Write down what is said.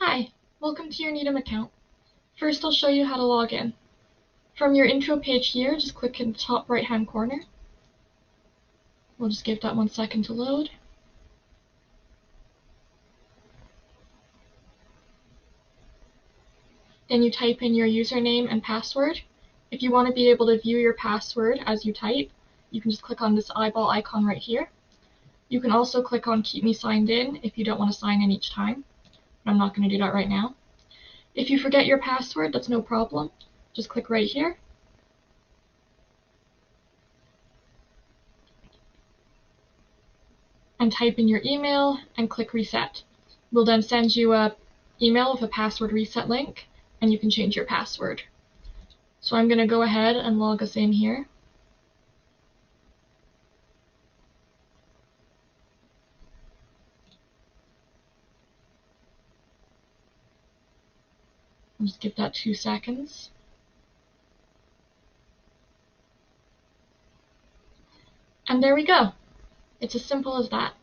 Hi, welcome to your Needham account. First, I'll show you how to log in. From your intro page here, just click in the top right-hand corner. We'll just give that 1 second to load. Then you type in your username and password. If you want to be able to view your password as you type, you can just click on this eyeball icon right here. You can also click on Keep Me Signed In if you don't want to sign in each time. But I'm not going to do that right now. If you forget your password, that's no problem. Just click right here. And type in your email and click reset. We'll then send you an email with a password reset link and you can change your password. So I'm going to go ahead and log us in here. I'll just give that 2 seconds. And there we go. It's as simple as that.